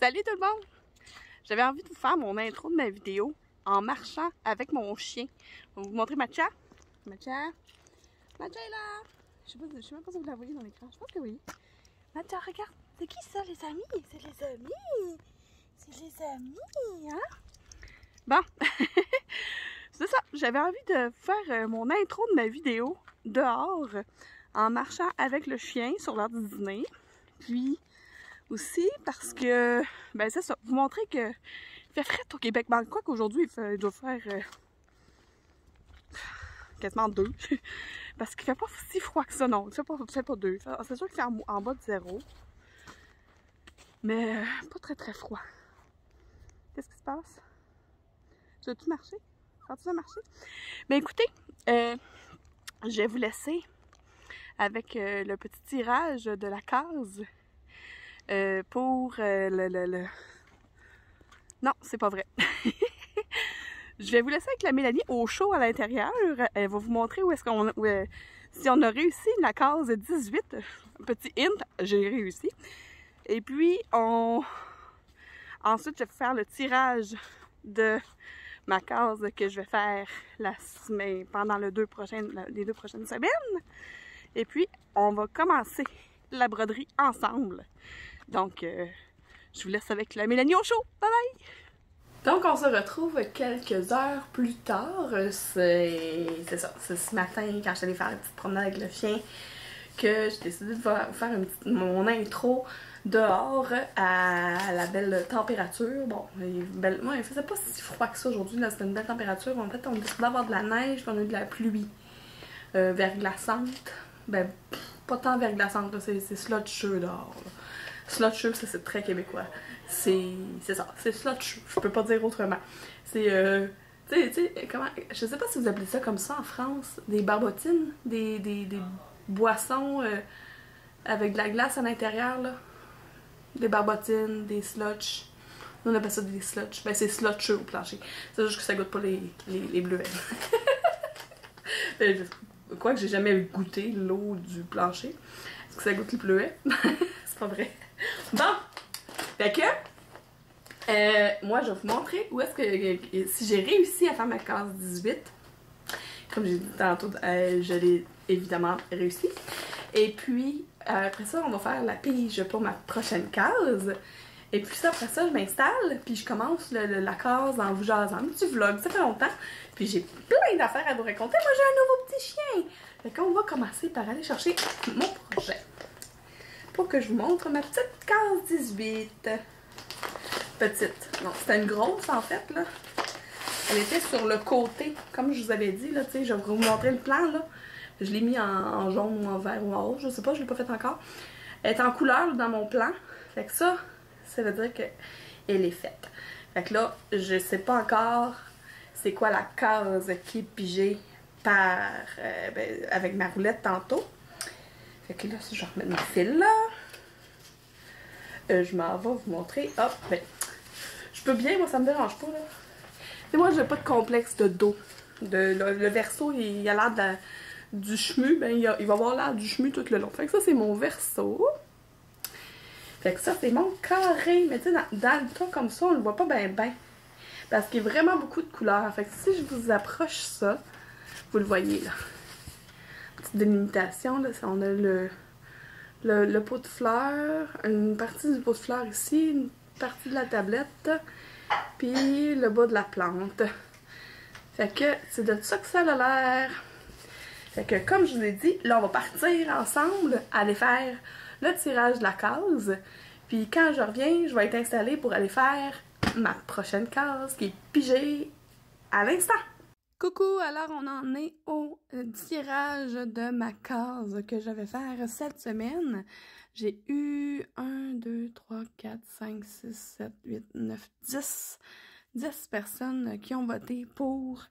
Salut tout le monde! J'avais envie de vous faire mon intro de ma vidéo en marchant avec mon chien. Je vais vous montrer Matcha. Matcha est là! Je sais même pas si vous la voyez dans l'écran. Je pense que oui. Matcha, regarde! C'est qui ça, les amis? C'est les amis! C'est les amis, hein? Bon! C'est ça! J'avais envie de faire mon intro de ma vidéo dehors en marchant avec le chien sur l'heure du dîner. Puis aussi parce que, ben c'est ça, vous montrer que il fait frais au Québec. Ben, quoi qu'aujourd'hui, il doit faire quasiment 2. Parce qu'il fait pas si froid que ça, non. Il fait pas 2. C'est sûr qu'il fait en bas de 0. Mais pas très très froid. Qu'est-ce qui se passe? Tu vas-tu marcher? Vas-tu à marcher? Ben écoutez, je vais vous laisser avec le petit tirage de la case pour le... Non, c'est pas vrai. Je vais vous laisser avec la Mélanie au chaud à l'intérieur. Elle va vous montrer où est-ce qu'on... si on a réussi la case 18. Petit hint, j'ai réussi. Et puis, ensuite, je vais faire le tirage de ma case que je vais faire pendant les 2 prochaines semaines. Et puis, on va commencer la broderie ensemble. Donc, je vous laisse avec la Mélanie au chaud. Bye bye! Donc, on se retrouve quelques heures plus tard. C'est ça, c'est ce matin, quand je suis allée faire une petite promenade avec le chien, que j'ai décidé de faire mon intro dehors à la belle température. Bon, moi, il faisait pas si froid que ça aujourd'hui, c'était une belle température. En fait, on a décidé d'avoir de la neige, puis on a eu de la pluie verglaçante. Ben, pas tant verglaçante, c'est slotcheux dehors. Là. Slotcheux, ça c'est très québécois. C'est ça, c'est slotcheux. Je peux pas dire autrement. C'est, tu sais, comment, je sais pas si vous appelez ça comme ça en France, des barbotines, des boissons avec de la glace à l'intérieur, là. Des barbotines, des slotch. Nous on appelle ça des slotch. Ben c'est slotcheux au plancher. C'est juste que ça goûte pas les bleuets. Quoique j'ai jamais goûté l'eau du plancher. Est-ce que ça goûte les bleuets? C'est pas vrai. Bon! Fait que, moi, je vais vous montrer où est-ce que, si j'ai réussi à faire ma case 18. Comme j'ai dit tantôt, je l'ai évidemment réussi. Et puis, après ça, on va faire la pige pour ma prochaine case. Et puis ça, après ça, je m'installe, puis je commence la case en vous jasant. Un petit vlog, ça fait longtemps. Puis j'ai plein d'affaires à vous raconter. Moi, j'ai un nouveau petit chien! Fait qu'on va commencer par aller chercher mon projet. Pour que je vous montre ma petite case 18. Petite. Non, c'était une grosse en fait, là. Elle était sur le côté, comme je vous avais dit, là, tu sais, je vais vous montrer le plan, là. Je l'ai mis en jaune ou en vert ou en rose, je sais pas, je l'ai pas fait encore. Elle est en couleur là, dans mon plan. Fait que ça veut dire qu'elle est faite. Fait que là, je sais pas encore c'est quoi la case qui est pigée avec ma roulette tantôt. Fait que là, si je remets mon fil là, je m'en vais vous montrer. Hop, ben, je peux bien, moi ça me dérange pas là. Et moi, j'ai pas de complexe de dos. Le verso, il a l'air du chemu, ben il va avoir l'air du chemu tout le long. Fait que ça, c'est mon verso. Fait que ça, c'est mon carré. Mais tu sais, dans le tas comme ça, on le voit pas ben. Parce qu'il y a vraiment beaucoup de couleurs. Fait que si je vous approche ça, vous le voyez là. Petite délimitation, là, on a le pot de fleurs, une partie du pot de fleurs ici, une partie de la tablette, puis le bas de la plante. Fait que c'est de ça que ça a l'air. Fait que comme je vous ai dit, là on va partir ensemble, aller faire le tirage de la case. Puis quand je reviens, je vais être installée pour aller faire ma prochaine case qui est pigée à l'instant. Coucou, alors on en est au tirage de ma case que je vais faire cette semaine. J'ai eu 1, 2, 3, 4, 5, 6, 7, 8, 9, 10 personnes qui ont voté pour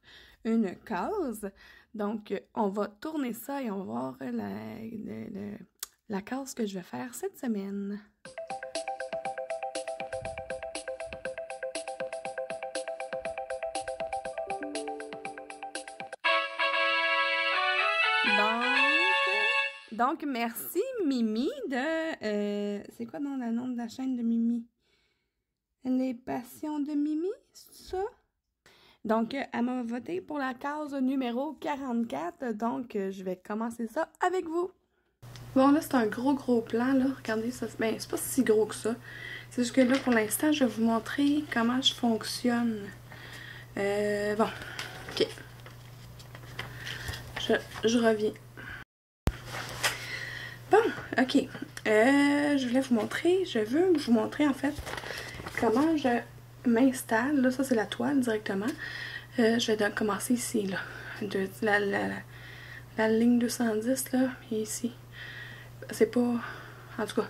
une case. Donc, on va tourner ça et on va voir la case que je vais faire cette semaine. Donc merci Mimi de... c'est quoi le nom de la chaîne de Mimi? Les passions de Mimi, c'est ça? Donc, elle m'a voté pour la case numéro 44, donc je vais commencer ça avec vous. Bon, là, c'est un gros plan, là. Regardez ça. Ben, c'est pas si gros que ça. C'est juste que là, pour l'instant, je vais vous montrer comment je fonctionne. Bon. OK. Je reviens. Bon, OK. Je voulais vous montrer, je veux vous montrer, en fait, comment je m'installe. Là, ça, c'est la toile, directement. Je vais commencer ici, là. La ligne 210, là, et ici. C'est pas... En tout cas,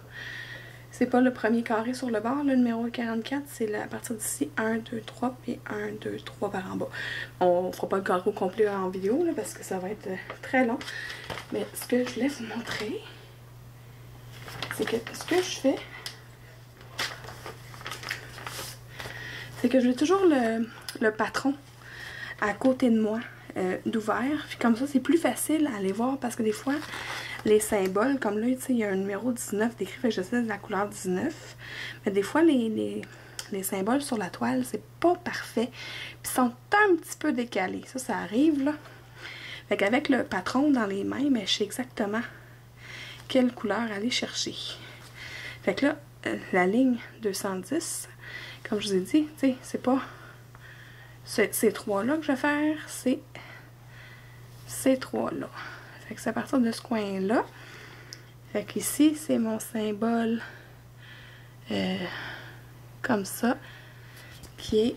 c'est pas le premier carré sur le bord, le numéro 44, c'est à partir d'ici 1, 2, 3, puis 1, 2, 3 par en bas. On fera pas le carré au complet en vidéo, là, parce que ça va être très long. Mais ce que je voulais vous montrer, c'est que ce que je fais, c'est que j'ai toujours le patron à côté de moi d'ouvert. Puis comme ça, c'est plus facile à aller voir parce que des fois, les symboles, comme là, tu sais, il y a un numéro 19 décrit, fait que je sais de la couleur 19. Mais des fois, les symboles sur la toile, c'est pas parfait. Puis sont un petit peu décalés. Ça arrive, là. Fait qu'avec le patron dans les mains, mais je sais exactement quelle couleur aller chercher. Fait que là, la ligne 210, comme je vous ai dit, tu sais, c'est pas ces trois-là que je vais faire, c'est ces trois-là. Fait que c'est à partir de ce coin-là. Fait qu'ici, c'est mon symbole comme ça, qui est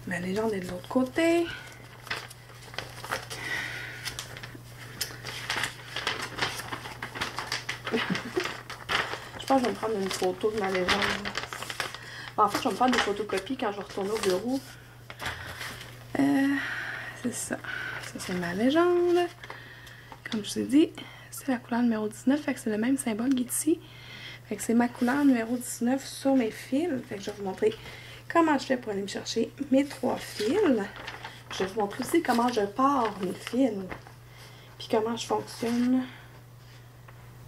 ma légende est de l'autre côté. Je pense que je vais me prendre une photo de ma légende. En fait, je vais me faire des photocopies quand je vais retourner au bureau. C'est ça. Ça, c'est ma légende. Comme je vous ai dit, c'est la couleur numéro 19. Fait que c'est le même symbole qui est ici. Fait que c'est ma couleur numéro 19 sur mes fils. Fait que je vais vous montrer comment je fais pour aller me chercher mes 3 fils. Je vais vous montrer aussi comment je pars mes fils. Puis comment je fonctionne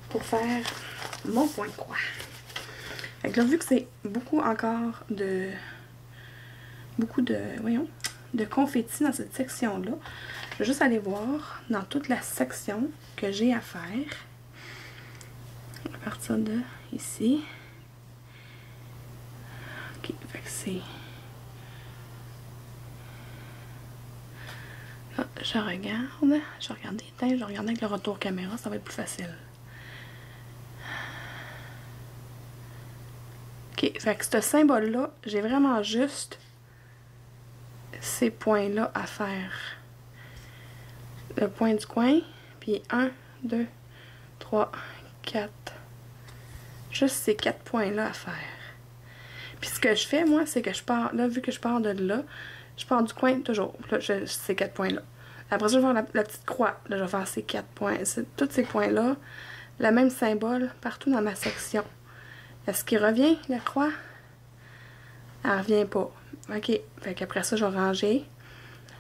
pour faire mon point de croix. Fait que là, vu que c'est beaucoup de confettis dans cette section-là, je vais juste aller voir dans toute la section que j'ai à faire. À partir de ici. Ok, fait que c'est... Là, je regarde. Je vais regarder. Je vais regarder avec le retour caméra, ça va être plus facile. Ok, fait que ce symbole-là, j'ai vraiment juste ces points-là à faire. Le point du coin, puis 1, 2, 3, 4. Juste ces 4 points-là à faire. Puis ce que je fais, moi, c'est que je pars, là, vu que je pars de là, je pars du coin toujours. Là, ces 4 points-là. Après ça, je vais faire la petite croix. Là, je vais faire ces 4 points. Tous ces points-là, le même symbole partout dans ma section. Est-ce qu'il revient, la croix? Elle revient pas. OK. Fait qu'après ça, je vais ranger.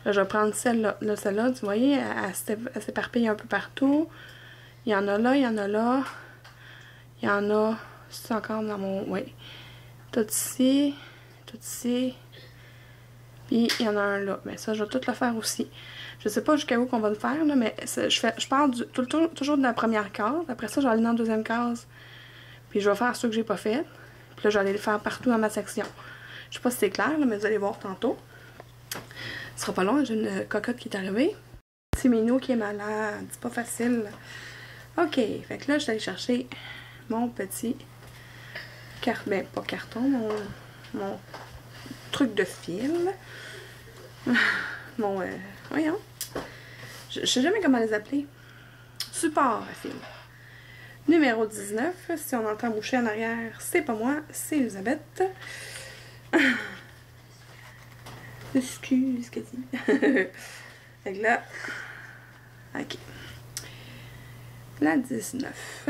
Là, je vais prendre celle-là. Là, celle-là, vous voyez, elle s'éparpille un peu partout. Il y en a là, il y en a là. Il y en a... C'est encore dans mon... Oui. Tout ici. Tout ici. Puis, il y en a un là. Mais ça, je vais tout le faire aussi. Je sais pas jusqu'à où qu'on va le faire, là, mais je pars toujours de la première case. Après ça, je vais aller dans la deuxième case. Puis, je vais faire ceux que j'ai pas fait. Puis là, je vais aller le faire partout dans ma section. Je sais pas si c'est clair, là, mais vous allez voir tantôt. Ce sera pas long, j'ai une cocotte qui est arrivée. Petit minou qui est malade, c'est pas facile. Ok, fait que là, je vais aller chercher mon petit ben pas carton, mon truc de fil. Mon, voyons. Je sais jamais comment les appeler. Support à fil. Numéro 19, si on entend moucher en arrière, c'est pas moi, c'est Elisabeth. Excuse, qu'est-ce que fait que là, ok. La 19.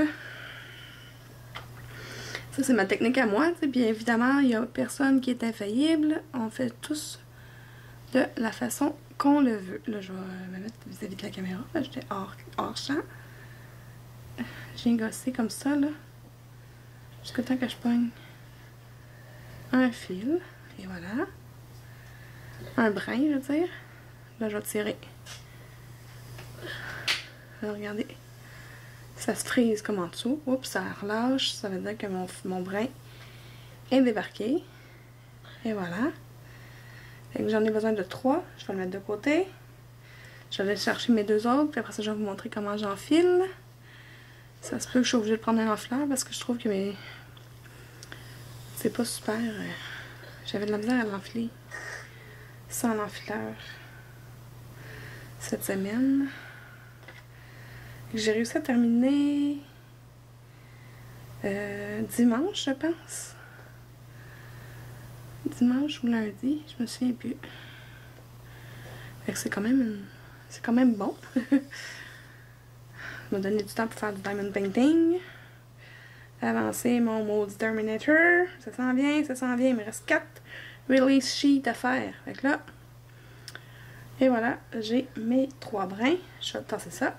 Ça, c'est ma technique à moi. T'sais. Bien évidemment, il n'y a personne qui est infaillible. On fait tous de la façon qu'on le veut. Là, je vais me mettre vis-à-vis de la caméra. J'étais hors champ. J'ai gossé comme ça, là. Jusqu'à temps que je pogne un fil. Et voilà. Un brin, je veux dire. Là, je vais tirer. Là, regardez. Ça se frise comme en dessous. Oups, ça relâche. Ça veut dire que mon brin est débarqué. Et voilà. J'en ai besoin de 3. Je vais le mettre de côté. Je vais aller chercher mes 2 autres. Puis après ça, je vais vous montrer comment j'enfile. Ça se peut que je suis obligée de prendre un enfleur parce que je trouve que c'est pas super. J'avais de la misère à l'enfiler sans l'enfileur cette semaine. J'ai réussi à terminer dimanche, je pense. Dimanche ou lundi, je me souviens plus. Fait que c'est quand même bon. Ça m'a donné du temps pour faire du diamond painting. Avancer mon maudit Terminator. Ça s'en vient, ça s'en vient. Il me reste 4 release sheets à faire. Fait que là. Et voilà, j'ai mes 3 brins. Je vais tasser ça.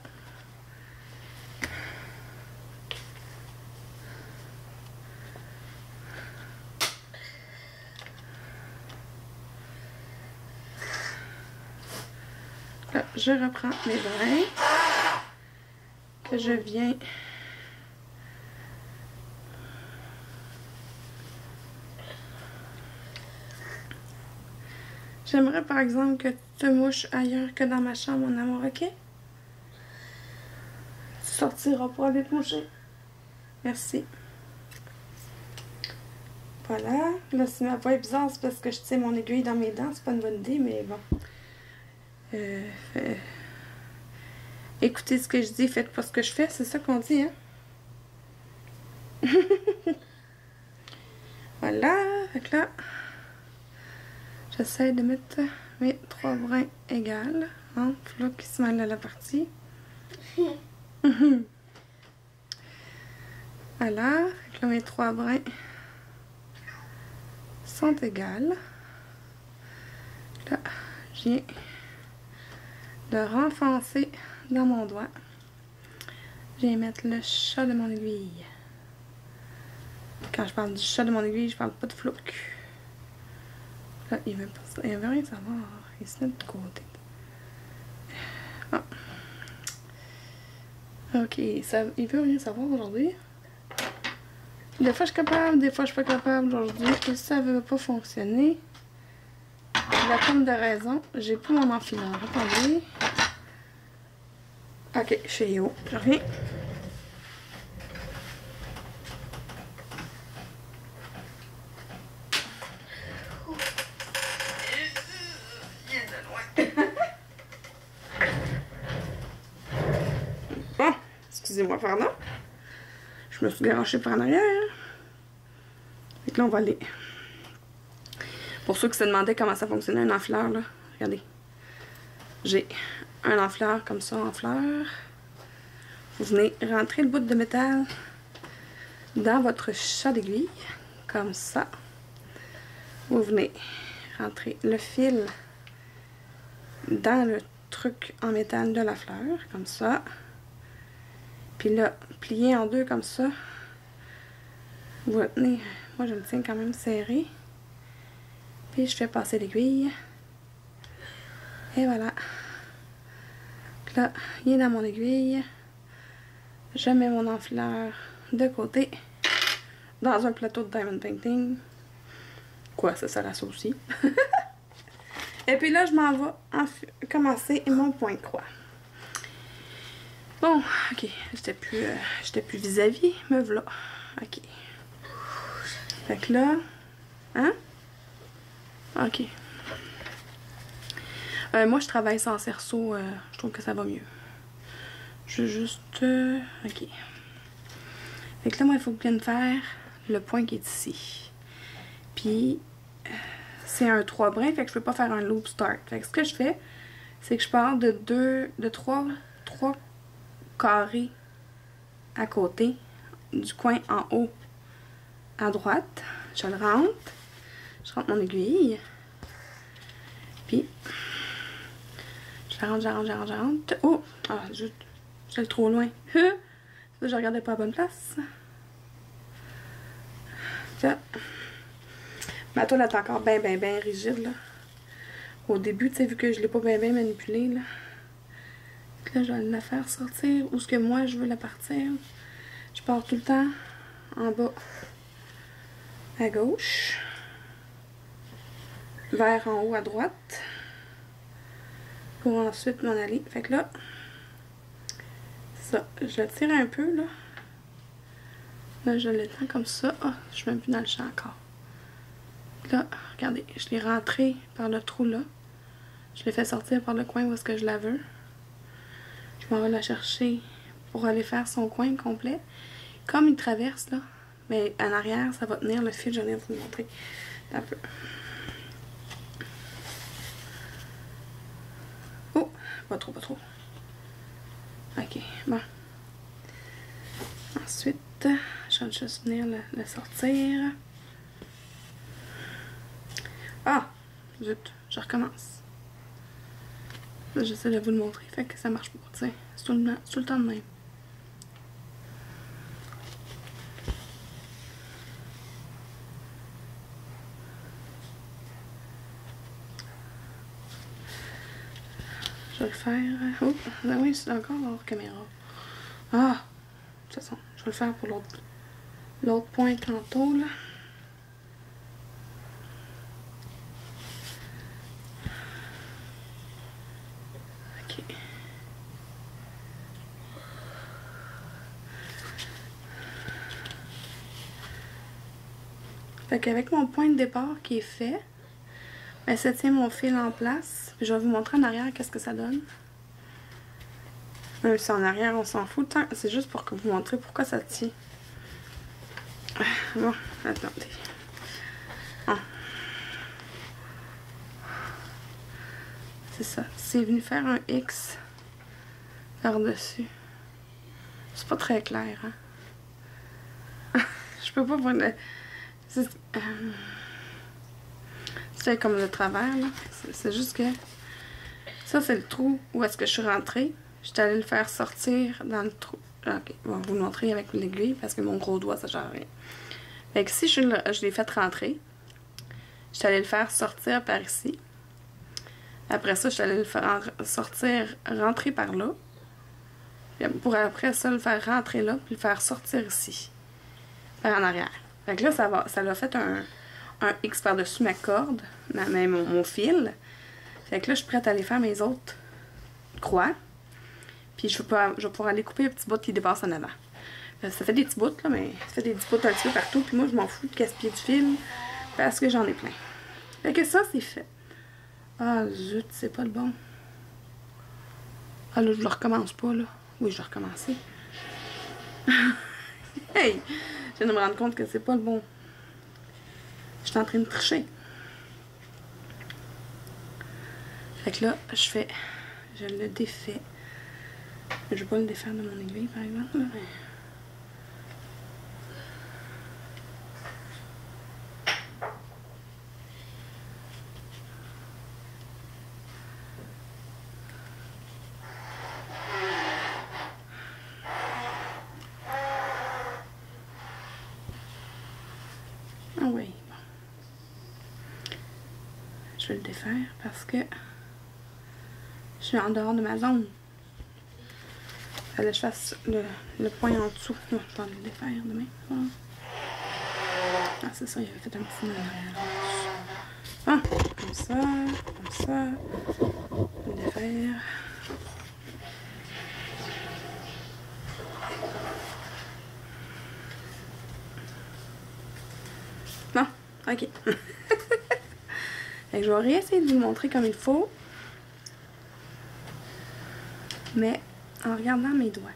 Là, je reprends mes brins que je viens J'aimerais par exemple que tu te mouches ailleurs que dans ma chambre, mon amour, ok? Tu sortiras pour aller te moucher. Merci. Voilà. Là, si ma voix est bizarre, c'est parce que je tiens mon aiguille dans mes dents. C'est pas une bonne idée, mais bon. Écoutez ce que je dis, faites pas ce que je fais, c'est ça qu'on dit, hein? Voilà. Fait que là, j'essaie de mettre mes 3 brins égales. Hein? Là, qui se mêle à la partie. Voilà. Fait que là, mes 3 brins sont égales. Là, je viens de renfoncer dans mon doigt. Je viens mettre le chat de mon aiguille. Quand je parle du chat de mon aiguille, je parle pas de flouk. Là, il veut rien savoir. Il se met de côté. Ah. Ok, il veut rien savoir aujourd'hui. Des fois je suis capable, des fois je suis pas capable. Aujourd'hui, ça veut pas fonctionner. La pomme de raison, j'ai pas mon enfileur. Attendez. Ok, je suis haut. Je reviens. Bon, excusez-moi, pardon. Je me suis dérangée par en arrière. Et là, on va aller. Pour ceux qui se demandaient comment ça fonctionnait un enfleur, là, regardez. J'ai un enfleur comme ça en fleur. Vous venez rentrer le bout de métal dans votre chat d'aiguille, comme ça. Vous venez rentrer le fil dans le truc en métal de la fleur, comme ça. Puis là, plier en deux comme ça. Vous retenez, moi je le tiens quand même serré. Puis je fais passer l'aiguille. Et voilà. Donc là, il est dans mon aiguille. Je mets mon enfileur de côté. Dans un plateau de diamond painting. Quoi, ça sert à ça aussi. Et puis là, je m'en vais commencer mon point croix. Bon, ok. J'étais plus vis-à-vis, me voilà. Ok. Fait que là... Hein? Ok. Moi, je travaille sans cerceau. Je trouve que ça va mieux. Je vais juste... ok. Fait que là, moi, il faut que je vienne faire le point qui est ici. Puis, c'est un 3 brins, fait que je peux pas faire un loop start. Fait que ce que je fais, c'est que je pars de 3 carrés à côté, du coin en haut à droite. Je le rentre. Je rentre mon aiguille. Puis, je rentre. Oh! Ah, j'étais trop loin. Je regardais pas à la bonne place. là, ma toile est encore bien rigide, là. Au début, tu sais, vu que je l'ai pas bien manipulée, là. Là, je vais la faire sortir où ce que moi, je veux la partir. Je pars tout le temps en bas à gauche, vers en haut à droite, pour ensuite m'en aller. Fait que là, ça, je le tire un peu, là. Là, je l'étends comme ça. Ah, je suis même plus dans le champ encore. Là, regardez, je l'ai rentré par le trou là. Je l'ai fait sortir par le coin où est-ce que je la veux. Je m'en vais la chercher pour aller faire son coin complet. Comme il traverse là, mais en arrière, ça va tenir le fil. Je viens de vous le montrer un peu. Oh, pas trop. Ok, bon. Ensuite, je vais juste venir le sortir. Ah! Zut, je recommence. Là, j'essaie de vous le montrer, fait que ça marche pas, tu sais. C'est tout le temps de même. Je vais le faire... Oh, ben oui, c'est encore hors caméra. Ah! De toute façon, je vais le faire pour l'autre point tantôt, là. Ok. Fait qu'avec mon point de départ qui est fait, ben ça tient mon fil en place. Puis je vais vous montrer en arrière qu'est-ce que ça donne. Même si en arrière on s'en fout, c'est juste pour vous montrer pourquoi ça tient. Bon, attendez. Ah. C'est ça. C'est venu faire un X par-dessus. C'est pas très clair, hein? Je peux pas voir le... C'est comme le travers, là. C'est juste que... Ça, c'est le trou où est-ce que je suis rentrée. J'étais allée le faire sortir dans le trou. Ok, on va vous le montrer avec l'aiguille parce que mon gros doigt, ça sert à rien. Fait que si je l'ai fait rentrer, j'étais allée le faire sortir par ici. Après ça, j'étais allée le faire sortir, rentrer par là. Puis pour après ça, le faire rentrer là, puis le faire sortir ici. Par en arrière. Fait que là, ça l'a fait un X par-dessus ma corde, mon fil. Fait que là, je suis prête à aller faire mes autres croix. Puis je vais pouvoir aller couper le petit bout qui dépasse en avant. Ça fait des petits bouts, là, mais ça fait des petits bouts un petit peu partout. Puis moi, je m'en fous de gaspiller du fil parce que j'en ai plein. Fait que ça, c'est fait. Ah, zut, c'est pas le bon. Ah, là, je le recommence pas, là. Oui, je vais recommencer. Hey! Je viens de me rendre compte que c'est pas le bon. Je suis en train de tricher. Fait que là, je le défais. Je vais pas le défaire de mon aiguille, par exemple. Là, mais... Ah oui, bon. Je vais le défaire parce que je suis en dehors de ma zone. Il fallait que je fasse le point en dessous. Ouais, je vais le défaire demain. Voilà. Ah, c'est ça, il avait fait un petit nœud en arrière. Ah, comme ça. Le défaire. Bon, ok. Fait que je vais réessayer de vous montrer comme il faut. Mais en regardant mes doigts.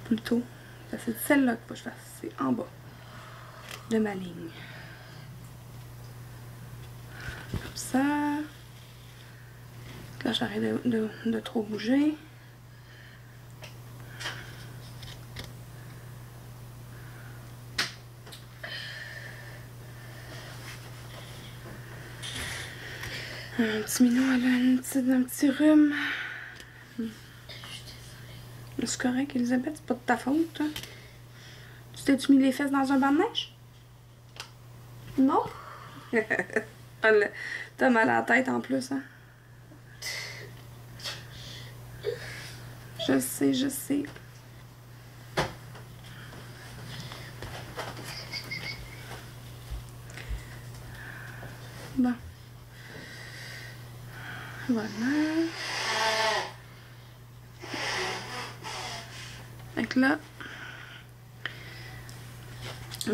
Plutôt. C'est celle-là qu'il faut que je fasse. C'est en bas de ma ligne. Comme ça. Là, j'arrête de trop bouger. Un petit minou, elle a un petit rhume. C'est correct, Elisabeth, c'est pas de ta faute. Hein? Tu t'es-tu mis les fesses dans un banc de neige? Non? T'as mal à la tête en plus, hein? Je sais, je sais. Bon. Voilà. Fait que là,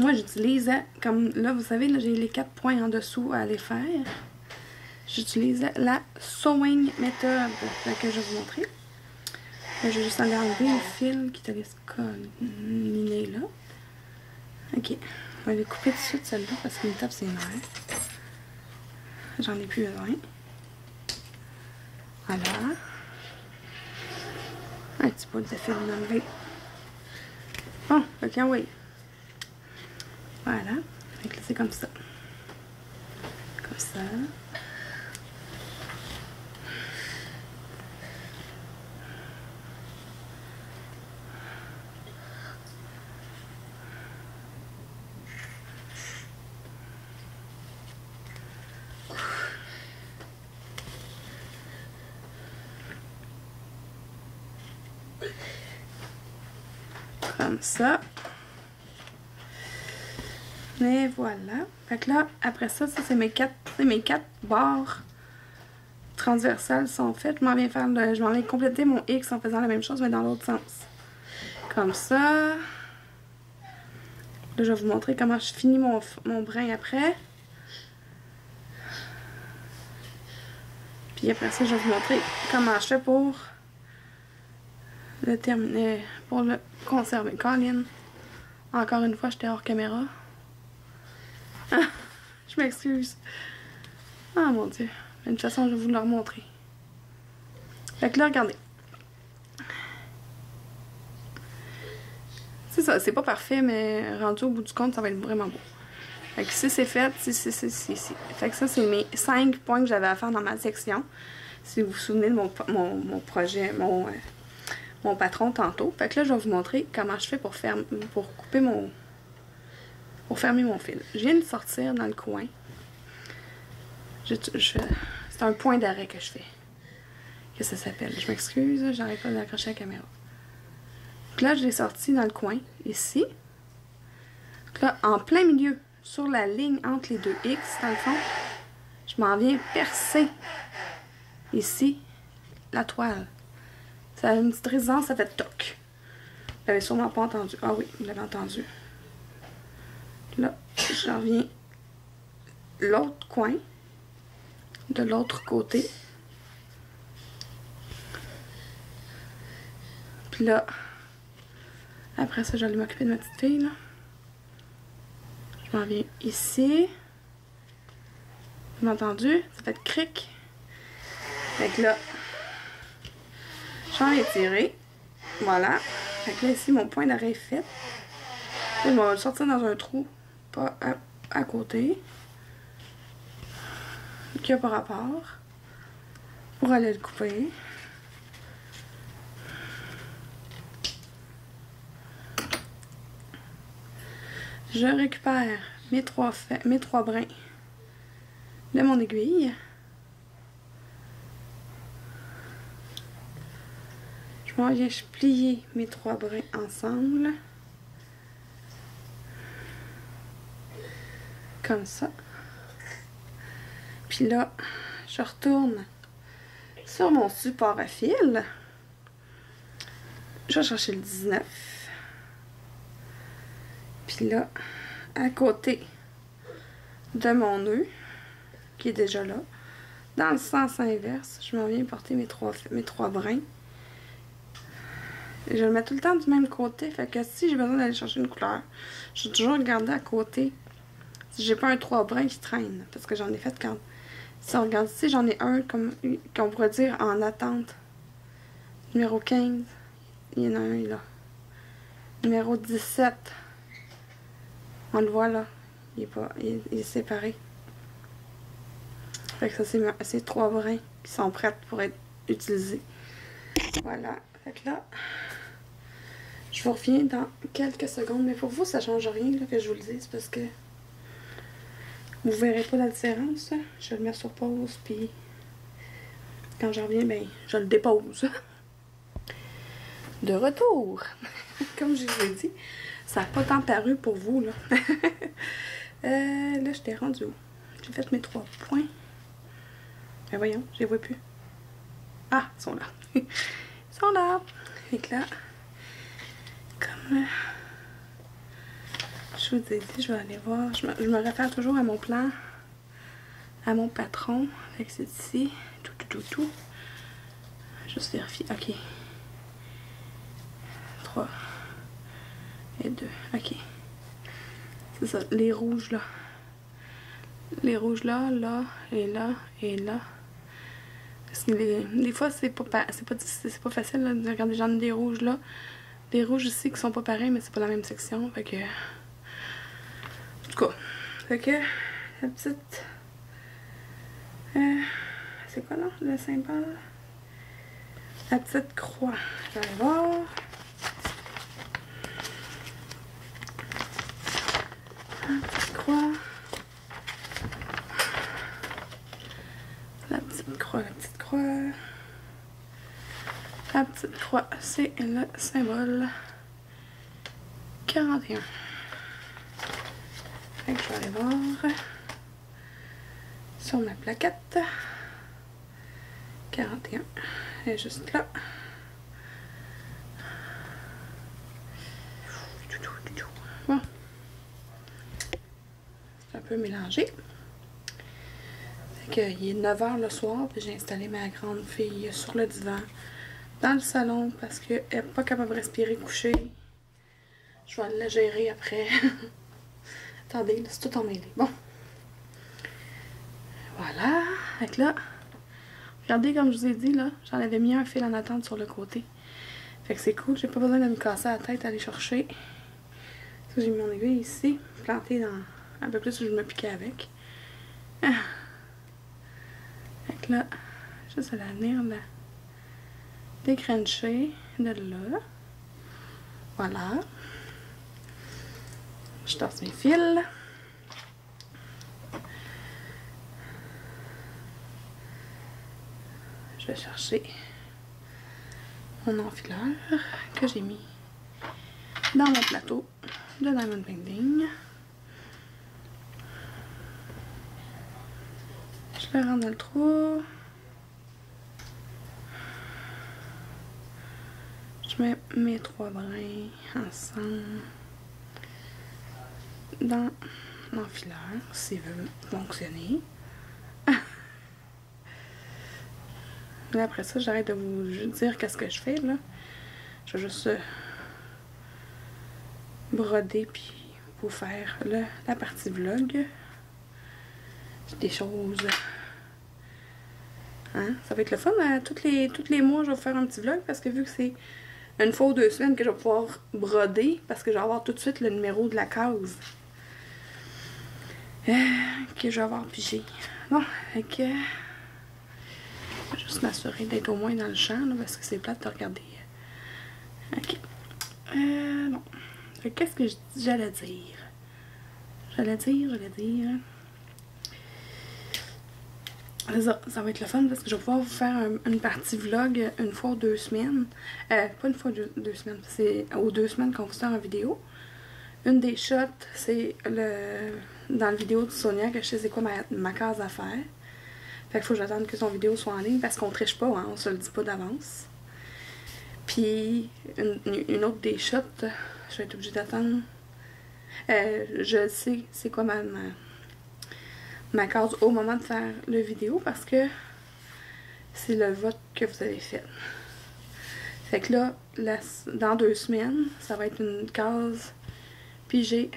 moi j'utilise, comme là vous savez, là j'ai les 4 points en dessous à aller faire. J'utilise la sewing method que je vais vous montrer. Je vais juste aller enlever le fil qui te laisse colliner là. Ok, on va les couper tout de suite celle-là parce qu'il me tape ses nerfs. J'en ai plus besoin. Voilà. Un petit peu de fil d'enlever. Bon, ok, oui. Voilà. Fait que là, c'est comme ça. Comme ça. Comme ça. Et voilà. Fait que là, après ça, c'est mes quatre barres transversales sont faites. Je m'en viens compléter mon X en faisant la même chose, mais dans l'autre sens. Comme ça. Là, je vais vous montrer comment je finis mon brin après. Puis après ça, je vais vous montrer comment je fais pour le terminer, pour le conserver. Colin, encore une fois, j'étais hors caméra. Ah, je m'excuse. Ah mon dieu. Mais de toute façon, je vais vous le remontrer. Fait que là, regardez. C'est ça, c'est pas parfait, mais rendu au bout du compte, ça va être vraiment beau. Fait que si c'est fait, si. Fait que ça, c'est mes 5 points que j'avais à faire dans ma section. Si vous vous souvenez de mon projet, mon patron tantôt. Fait que là, je vais vous montrer comment je fais pour couper pour fermer mon fil. Je viens de sortir dans le coin. C'est un point d'arrêt que je fais. Que ça s'appelle. Je m'excuse, j'arrête pas d'accrocher la caméra. Donc là, je l'ai sorti dans le coin, ici. Donc là, en plein milieu, sur la ligne entre les deux X, dans le fond, je m'en viens percer ici la toile. Ça a une petite résonance, ça fait toc. Vous l'avez sûrement pas entendu. Ah oui, vous l'avez entendu. Là, je reviens l'autre coin, de l'autre côté. Puis là, après ça, je vais aller m'occuper de ma petite fille, là. Je m'en viens ici. Vous m'avez entendu? Ça fait cric. Fait que là, j'en ai tiré. Voilà. Fait que là, ici, mon point d'arrêt est fait. Là, je vais le sortir dans un trou, pas à côté. Qui a pas rapport. Pour aller le couper. Je récupère mes trois brins de mon aiguille. Je m'en viens plier mes 3 brins ensemble. Comme ça. Puis là, je retourne sur mon support à fil. Je vais chercher le 19. Puis là, à côté de mon nœud, qui est déjà là, dans le sens inverse, je m'en viens porter mes trois brins. Et je le mets tout le temps du même côté, fait que si j'ai besoin d'aller chercher une couleur, je vais toujours regarder à côté si j'ai pas un 3 brins qui traîne, parce que j'en ai fait quand... Si on regarde ici, j'en ai un, comme qu'on pourrait dire, en attente. Numéro 15, il y en a un là. Numéro 17, on le voit là, il est séparé. Fait que ça, c'est 3 brins qui sont prêts pour être utilisés. Voilà, fait que là, je vous reviens dans quelques secondes, mais pour vous, ça change rien là, que je vous le dise, parce que Vous verrez pas la différence. Je le mets sur pause, puis quand je reviens, ben, je le dépose. De retour. Comme je vous ai dit, ça n'a pas tant paru pour vous, là. Là, j'étais rendue où? J'ai fait mes 3 points. Ben voyons, je les vois plus. Ah, ils sont là. Ils sont là. Et que là, comme je vous ai dit, je vais aller voir. Je me réfère toujours à mon plan, à mon patron. Fait que c'est ici. Tout. Juste vérifier. Ok. 3 et 2. Ok. C'est ça, les rouges là. Les rouges là, là, et là, et là. Parce que des fois, c'est pas facile là, de regarder genre des rouges là. Des rouges ici qui sont pas pareils, mais c'est pas la même section. Fait que. En tout cas. Fait que. La petite. C'est quoi là, le symbole? La petite croix. Je vais aller voir. La petite croix. La petite croix, la petite croix. La petite croix, c'est le symbole 41. Fait que je vais aller voir sur ma plaquette. 41. Elle est juste là. Bon. C'est un peu mélangé. Fait que, il est 9 h le soir, puis j'ai installé ma grande fille sur le divan dans le salon parce qu'elle n'est pas capable de respirer couchée. Je vais la gérer après. Attendez, là, c'est tout emmêlé. Bon. Voilà. Fait que là, regardez comme je vous ai dit, là, j'en avais mis un fil en attente sur le côté. Fait que c'est cool, j'ai pas besoin de me casser la tête à aller chercher. J'ai mis mon aiguille ici, plantée dans un peu plus où je me piquais avec. Fait que là, juste à la venir là, décrencher de là. Voilà. Je torse mes fils. Je vais chercher mon enfileur que j'ai mis dans mon plateau de Diamond Painting. Je le rentre dans le trou. Je mets mes 3 brins ensemble dans l'enfileur, s'il veut fonctionner. Là, après ça, j'arrête de vous dire qu'est-ce que je fais, là. Je vais juste broder puis vous faire la partie vlog. Des choses. Hein? Ça va être le fun. Tous les mois, je vais vous faire un petit vlog parce que vu que c'est une fois ou 2 semaines que je vais pouvoir broder, parce que je vais avoir tout de suite le numéro de la case que je vais avoir pigé. Bon, fait que je vais juste m'assurer d'être au moins dans le champ là, parce que c'est plate de regarder. Ok. Bon. Qu'est-ce que j'allais dire? J'allais dire. Ça va être le fun parce que je vais pouvoir vous faire une partie vlog une fois ou 2 semaines. Pas une fois 2 semaines, c'est aux 2 semaines qu'on vous sort en vidéo. Une des shots, c'est dans la vidéo de Sonia que je sais c'est quoi ma case à faire. Fait qu'il faut que j'attende que son vidéo soit en ligne parce qu'on triche pas, hein, on se le dit pas d'avance. Puis une autre des shots, je vais être obligée d'attendre. Je sais c'est quoi ma case au moment de faire le vidéo parce que c'est le vote que vous avez fait. Fait que là, dans 2 semaines, ça va être une case pigée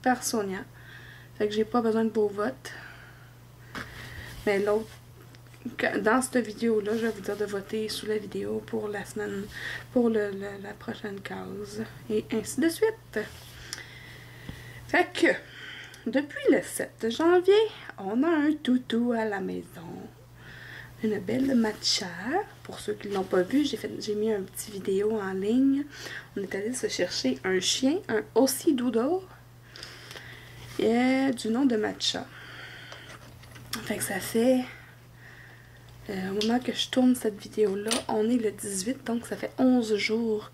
par Sonia. Fait que j'ai pas besoin de beau vote. Mais l'autre, dans cette vidéo-là, je vais vous dire de voter sous la vidéo pour la semaine, pour la prochaine case. Et ainsi de suite. Fait que, depuis le 7 janvier, on a un toutou à la maison. Une belle matcha. Pour ceux qui ne l'ont pas vu, j'ai mis un petit vidéo en ligne. On est allé se chercher un chien, un Aussie Doodle, du nom de Matcha. Fait que ça fait... au moment que je tourne cette vidéo-là, on est le 18, donc ça fait 11 jours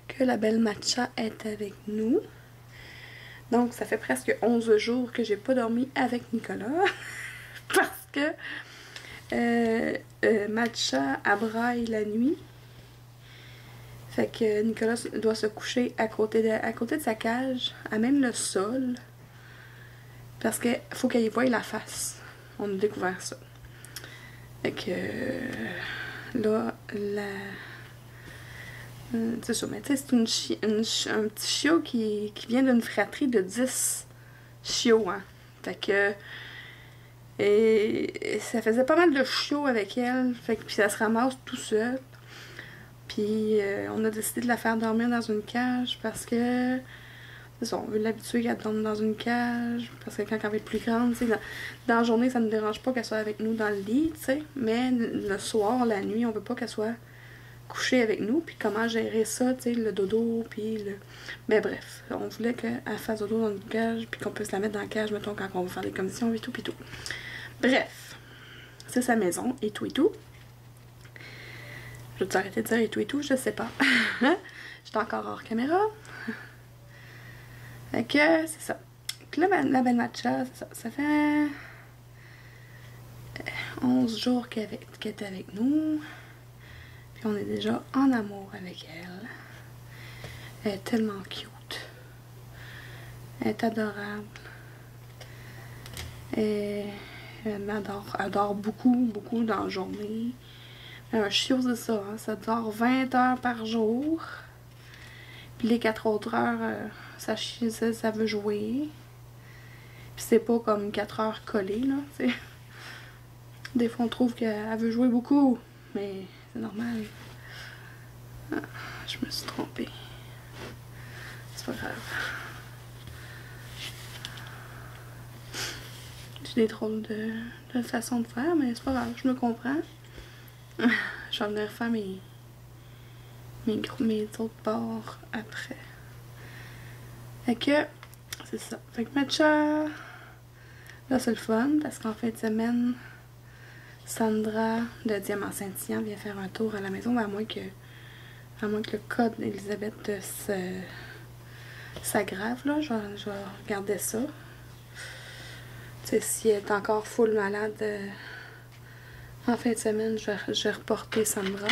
que la belle Matcha est avec nous. Donc ça fait presque 11 jours que j'ai pas dormi avec Nicolas. Parce que Matcha abraille la nuit. Fait que Nicolas doit se coucher à côté de sa cage, à même le sol. Parce qu'il faut qu'il voie la face. On a découvert ça. Fait que là, c'est ça, mais tu sais, c'est un petit chiot qui vient d'une fratrie de 10 chiots, hein. Fait que... Et ça faisait pas mal de chiots avec elle, fait que puis ça se ramasse tout seul. Puis on a décidé de la faire dormir dans une cage parce que... C'est ça, on veut l'habituer qu'elle dorme dans une cage, parce que quand elle va être plus grande, tu sais, dans la journée, ça ne nous dérange pas qu'elle soit avec nous dans le lit, tu sais, mais le soir, la nuit, on veut pas qu'elle soit couchée avec nous, puis comment gérer ça, tu sais, le dodo, puis le... Mais bref, on voulait qu'elle fasse dodo dans une cage, puis qu'on puisse la mettre dans la cage, mettons, quand on va faire les commissions, et tout, puis tout. Bref, c'est sa maison, et tout, et tout. Je vais t'arrêter de dire et tout, je sais pas. J'étais encore hors caméra. Fait que c'est ça. Donc là, la belle Matcha, ça fait 11 jours qu'elle est avec nous. Puis on est déjà en amour avec elle. Elle est tellement cute. Elle est adorable. Et elle m'adore beaucoup dans la journée. Un chiot, c'est ça, hein, ça dort 20 heures par jour. Puis les 4 autres heures, ça veut jouer. Puis c'est pas comme 4 heures collées, là, tu sais. Des fois, on trouve qu'elle veut jouer beaucoup, mais c'est normal. Ah, je me suis trompée. C'est pas grave. J'ai des drôles de façon de faire, mais c'est pas grave, je me comprends. Je vais venir faire mes autres bords après. Fait que, c'est ça. Fait que Matcha, là c'est le fun, parce qu'en fin de semaine, Sandra de Diamant Saint-Tien vient faire un tour à la maison, à moins que le code d'Elisabeth s'aggrave, là. Je vais regarder ça. Tu sais, si elle est encore full malade, en fin de semaine, je vais reporter Sandra.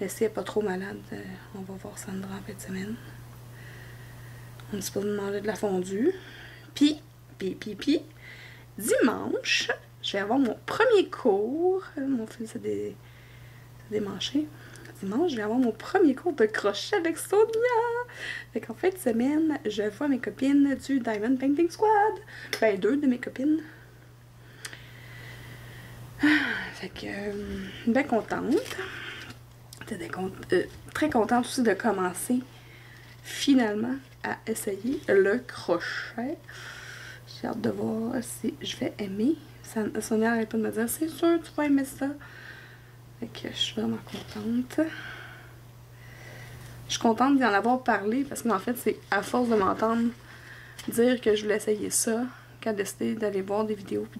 Mais si elle n'est pas trop malade, on va voir Sandra en fin de semaine. On est supposé manger de la fondue. Puis, dimanche, je vais avoir mon premier cours. Mon fils s'est démanché. Dimanche, je vais avoir mon premier cours de crochet avec Sonia. Fait qu'en fin de semaine, je vois mes copines du Diamond Painting Squad. Ben, 2 de mes copines. Fait que, bien contente. Très contente aussi de commencer finalement à essayer le crochet. J'ai hâte de voir si je vais aimer. Sonia n'arrête pas de me dire, c'est sûr tu vas aimer ça. Fait que je suis vraiment contente. Je suis contente d'y en avoir parlé parce qu'en fait c'est à force de m'entendre dire que je voulais essayer ça qu'elle a décidé d'aller voir des vidéos puis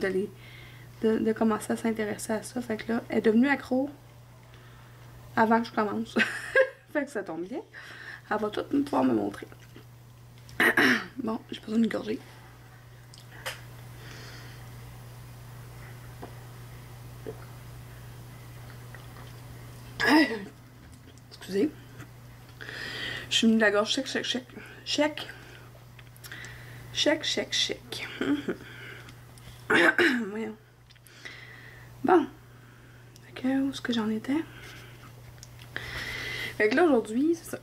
de commencer à s'intéresser à ça. Fait que là, elle est devenue accro avant que je commence. Fait que ça tombe bien. Elle va tout pouvoir me montrer. Bon, j'ai besoin d'une gorgée. Excusez. Je suis venue de la gorge chèque. Voyons. Bon. Fait que, où est-ce que j'en étais? Fait que là, aujourd'hui, c'est ça.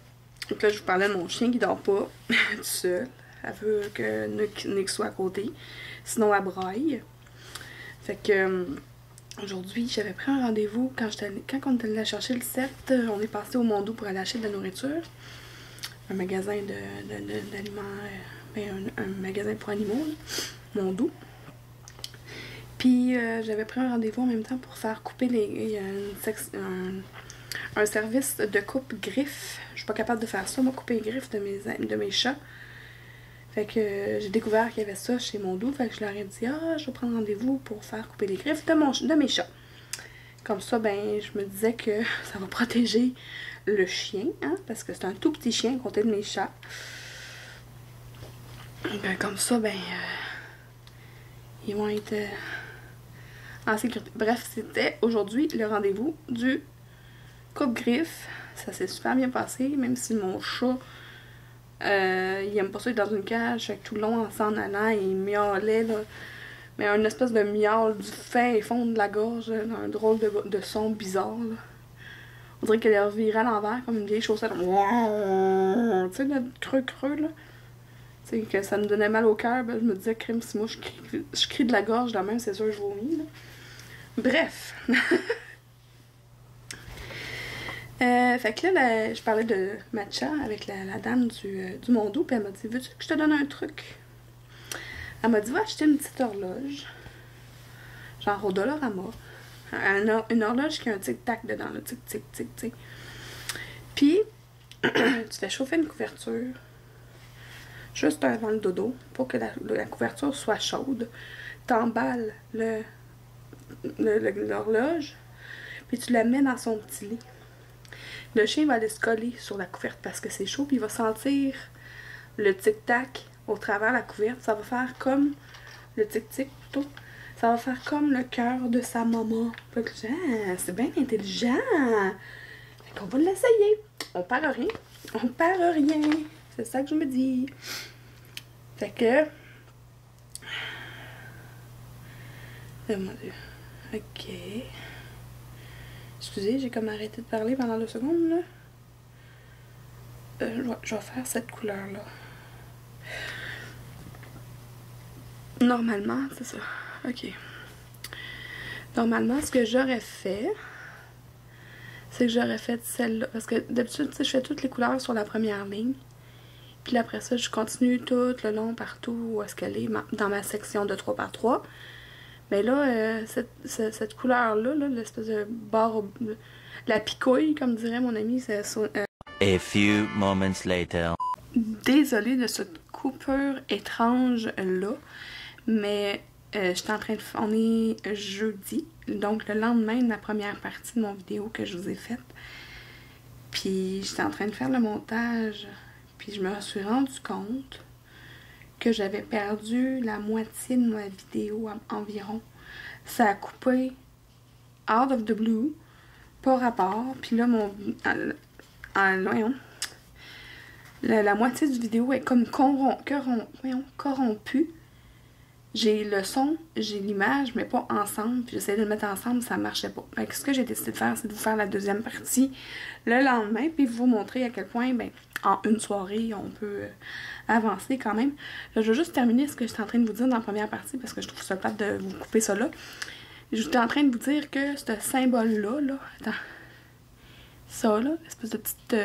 Donc là, je vous parlais de mon chien qui dort pas tout seul. Elle veut que Nick soit à côté. Sinon, elle braille. Fait que aujourd'hui, j'avais pris un rendez-vous quand on est allé la chercher le 7. On est passé au Mondou pour aller acheter de la nourriture. Un magasin d'aliments. Un magasin pour animaux. Là, Mondou. Puis j'avais pris un rendez-vous en même temps pour faire couper un service de coupe-griffe. Je suis pas capable de faire ça, moi, couper les griffes de mes chats. Fait que j'ai découvert qu'il y avait ça chez Mondou. Fait que je leur ai dit, ah, je vais prendre rendez-vous pour faire couper les griffes de mes chats. Comme ça, ben, je me disais que ça va protéger le chien, hein, parce que c'est un tout petit chien à côté de mes chats. Ben, comme ça, ben, ils vont être en sécurité. Bref, c'était aujourd'hui le rendez-vous du coupe-griffe. Ça s'est super bien passé, même si mon chat, il aime pas ça être dans une cage. Fait que tout le long, en s'en allant, il miaulait, là. Mais un espèce de miaule du fin fond de la gorge, un drôle de son bizarre, là. On dirait qu'elle revirait à l'envers comme une vieille chaussette. Tu sais, le creux, là. Tu sais, que ça me donnait mal au cœur. Ben, je me disais, crime, si moi je crie de la gorge de même, c'est sûr que je vomis, là. Bref. Fait que là, je parlais de matcha avec la dame du Mondou, puis elle m'a dit, veux-tu que je te donne un truc? Elle m'a dit, va acheter une petite horloge, genre au Dollarama. Une horloge qui a un tic-tac dedans, le tic-tic-tic-tic. Puis, tu fais chauffer une couverture, juste avant le dodo, pour que la couverture soit chaude. T'emballes l'horloge, puis tu la mets dans son petit lit. Le chien va aller se coller sur la couverte parce que c'est chaud, puis il va sentir le tic-tac au travers la couverte. Ça va faire comme le tic-tic plutôt. Ça va faire comme le cœur de sa maman. C'est bien intelligent. Fait qu'on va l'essayer. On perd rien. On perd rien. C'est ça que je me dis. Fait que... Oh mon Dieu. Ok. Excusez, j'ai comme arrêté de parler pendant 2 secondes, là. Je vais faire cette couleur-là. Normalement, c'est ça. Ok. Normalement, ce que j'aurais fait, c'est que j'aurais fait celle-là. Parce que d'habitude, tu sais, je fais toutes les couleurs sur la première ligne. Puis après ça, je continue tout le long, partout où est-ce qu'elle est, dans ma section de 3x3. Mais là, cette couleur-là, l'espèce de barre, la picouille, comme dirait mon ami, c'est... A few moments later. Désolée de cette coupure étrange-là, mais j'étais en train de... On est jeudi, donc le lendemain de la première partie de mon vidéo que je vous ai faite. Puis j'étais en train de faire le montage, puis je me suis rendu compte que j'avais perdu la moitié de ma vidéo environ. Ça a coupé out of the blue, pas rapport. Puis là, la moitié du vidéo est comme corrompue. J'ai le son, j'ai l'image, mais pas ensemble. Puis j'essayais de le mettre ensemble, ça marchait pas. Fait que ce que j'ai décidé de faire, c'est de vous faire la deuxième partie le lendemain, puis vous montrer à quel point, ben, en une soirée, on peut avancer quand même. Là, je vais juste terminer ce que j'étais en train de vous dire dans la première partie, parce que je trouve ça plate de vous couper ça là. J'étais en train de vous dire que ce symbole-là, attends, ça là, espèce de petite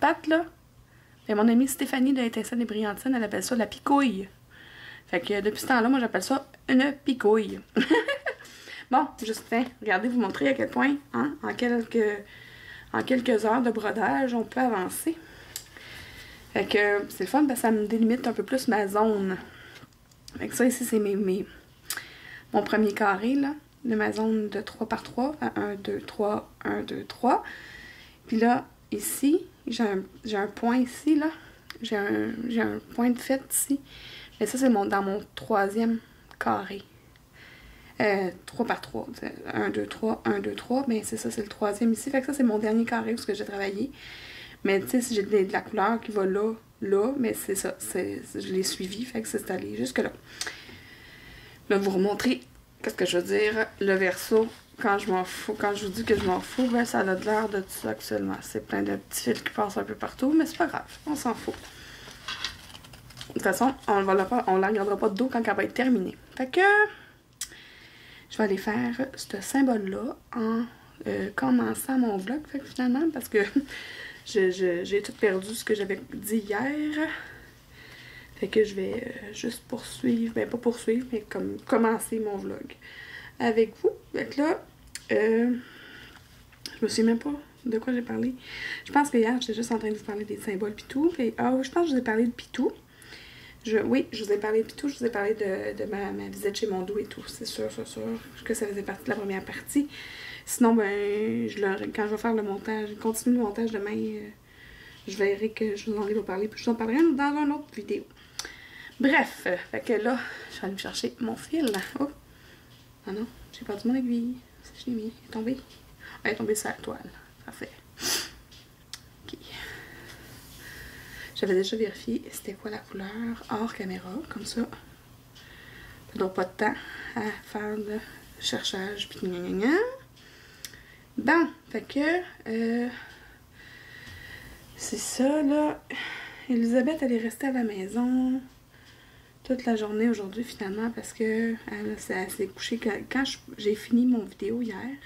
patte là, ben, mon amie Stéphanie de l'Étincelle des Brillantines, elle appelle ça la picouille. Fait que depuis ce temps-là, moi j'appelle ça une picouille. Bon, Justin, regardez, vous montrer à quel point, hein, en quelques heures de brodage, on peut avancer. Fait que c'est le fun parce que ça me délimite un peu plus ma zone. Fait que ça ici, c'est mon premier carré, là, de ma zone de 3x3, à 1, 2, 3, 1, 2, 3. Puis là, ici, j'ai un point ici, là. J'ai un point de fête ici. Mais ça, c'est dans mon troisième carré. 3x3. 1, 2, 3, 1, 2, 3. Mais c'est ça, c'est le troisième ici. Fait que ça, c'est mon dernier carré où j'ai travaillé. Mais tu sais, si j'ai de la couleur qui va là, mais c'est ça. Je l'ai suivi. Fait que c'est allé jusque là. Là, vous remontrer qu'est-ce que je veux dire. Le verso, quand je m'en fous, quand je vous dis que je m'en fous, ben ça a l'air de ça actuellement. C'est plein de petits fils qui passent un peu partout, mais c'est pas grave. On s'en fout. De toute façon, on ne la regardera pas de dos quand elle va être terminée. Fait que je vais aller faire ce symbole-là en commençant mon vlog, fait que finalement, parce que j'ai tout perdu ce que j'avais dit hier. Fait que je vais juste poursuivre, ben pas poursuivre, mais comme commencer mon vlog avec vous. Fait que là, je me souviens même pas de quoi j'ai parlé? Je pense que hier, j'étais juste en train de vous parler des symboles pis tout. Puis, oui, je pense que je vous ai parlé de Pitou. Oui, je vous ai parlé de Pitou, je vous ai parlé de ma visite chez Mondou et tout. C'est sûr que ça faisait partie de la première partie. Sinon, ben, quand je vais faire le montage, continue le montage demain, je verrai que je vous en ai pas parlé, puis je vous en parlerai dans une autre vidéo. Bref, fait que là, je vais aller me chercher mon fil. Oh! Ah non, j'ai perdu mon aiguille. C'est chez lui. Elle est tombée. Elle est tombée sur la toile. Parfait. Ok. J'avais déjà vérifié c'était quoi la couleur hors caméra, comme ça. Donc pas de temps à faire de cherchage, puis gna gna gna. Bon, fait que c'est ça là. Elisabeth, elle est restée à la maison toute la journée aujourd'hui finalement parce que elle s'est couchée quand j'ai fini mon vidéo hier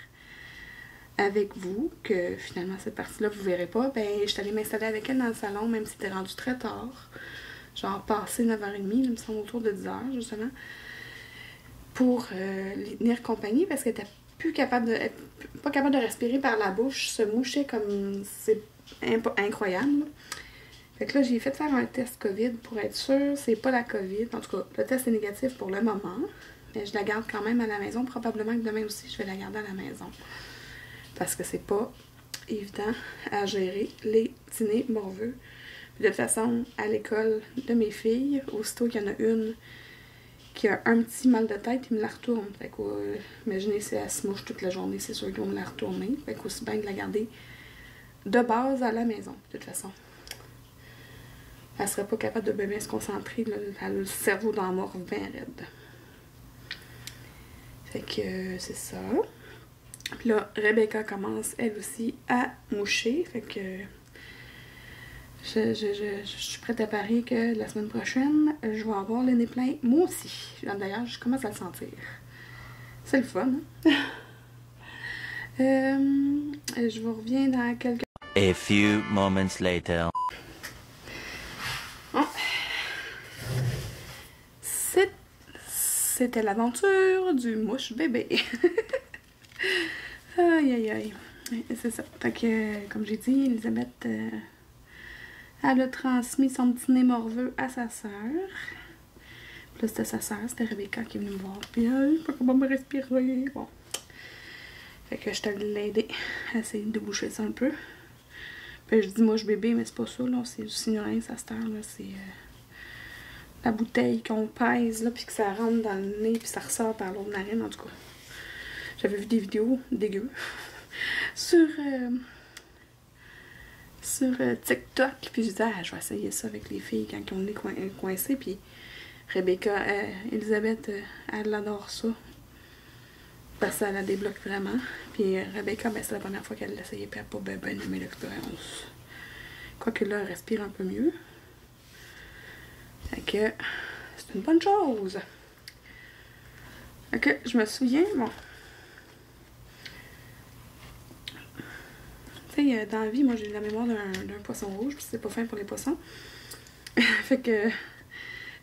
avec vous, que finalement cette partie-là vous verrez pas, ben je suis allée m'installer avec elle dans le salon, même si c'était rendu très tard. Genre passé 9h30, il me semble autour de 10h justement, pour lui tenir compagnie parce qu'elle était pas capable de respirer par la bouche, se mouchait comme c'est incroyable. Fait que là, j'ai fait faire un test COVID pour être sûre, c'est pas la COVID. En tout cas, le test est négatif pour le moment, mais je la garde quand même à la maison. Probablement que demain aussi, je vais la garder à la maison. Parce que c'est pas évident à gérer les dîners morveux. Puis de toute façon, à l'école de mes filles, aussitôt qu'il y en a une qui a un petit mal de tête, il me la retourne. Fait que, imaginez si elle se mouche toute la journée, c'est sûr qu'ils vont me la retourner. Fait qu'aussi bien de la garder de base à la maison, de toute façon. Elle serait pas capable de bien se concentrer, là, elle a le cerveau dans la mort bien raide. Fait que c'est ça. Puis là, Rebecca commence elle aussi à moucher. Fait que je suis prête à parier que la semaine prochaine, je vais avoir le nez plein, moi aussi. D'ailleurs, je commence à le sentir. C'est le fun, hein? Je vous reviens dans quelques... A few moments later. Oh. C'était l'aventure du mouche bébé. Aïe aïe aïe. C'est ça. Fait que, comme j'ai dit, Elisabeth, elle a transmis son petit nez morveux à sa sœur. Puis là, c'était sa sœur, c'était Rebecca qui est venue me voir. Puis elle, je sais pas comment me respirer. Bon. Fait que je t'allais l'aider à essayer de boucher ça un peu. Puis je dis mouche bébé, mais c'est pas ça, là. C'est du Signorin, ça se là. C'est la bouteille qu'on pèse, là, puis que ça rentre dans le nez, puis ça ressort par l'autre narine, en tout cas. J'avais vu des vidéos dégueu sur TikTok, puis je disais, ah, je vais essayer ça avec les filles quand ils ont le nez coincé, puis Rebecca, Elisabeth, elle adore ça, parce que ça la débloque vraiment, puis Rebecca, ben, c'est la première fois qu'elle l'essayait, puis elle n'a pas bien aimé l'expérience. Quoique là, elle respire un peu mieux. Fait que c'est une bonne chose. Fait que je me souviens, bon... Tu sais, dans la vie, moi, j'ai la mémoire d'un poisson rouge, puis c'est pas fin pour les poissons. Fait que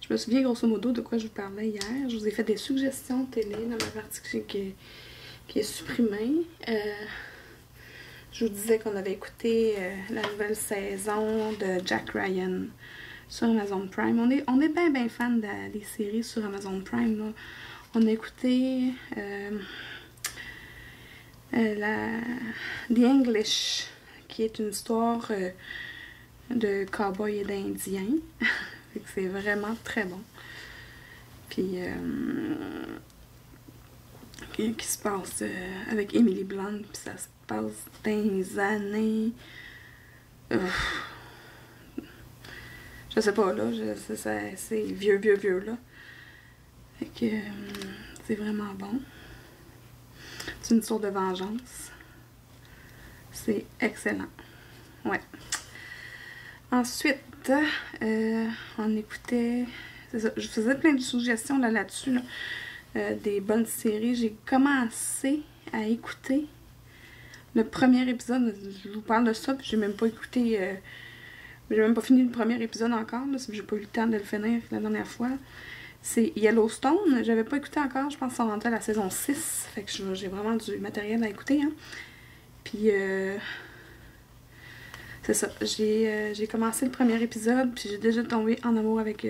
je me souviens grosso modo de quoi je vous parlais hier. Je vous ai fait des suggestions de télé dans ma partie qui est supprimée. Je vous disais qu'on avait écouté la nouvelle saison de Jack Ryan sur Amazon Prime. On est bien fan des séries sur Amazon Prime, là. On a écouté... The English, qui est une histoire de cow-boy et d'indiens. C'est vraiment très bon. Puis, qui se passe avec Emily Blunt, puis ça se passe dans les années... je sais pas, là, c'est vieux, là. Fait que c'est vraiment bon. C'est une sorte de vengeance. C'est excellent. Ouais. Ensuite, on écoutait... C'est ça, je faisais plein de suggestions là-dessus. Des bonnes séries. J'ai commencé à écouter le premier épisode. Je vous parle de ça, puis j'ai même pas écouté... j'ai même pas fini le premier épisode encore. J'ai pas eu le temps de le finir la dernière fois. C'est Yellowstone. J'avais pas écouté encore. Je pense qu'on rentre à la saison 6. Fait que j'ai vraiment du matériel à écouter. Hein. Puis, c'est ça. J'ai commencé le premier épisode, puis j'ai déjà tombé en amour avec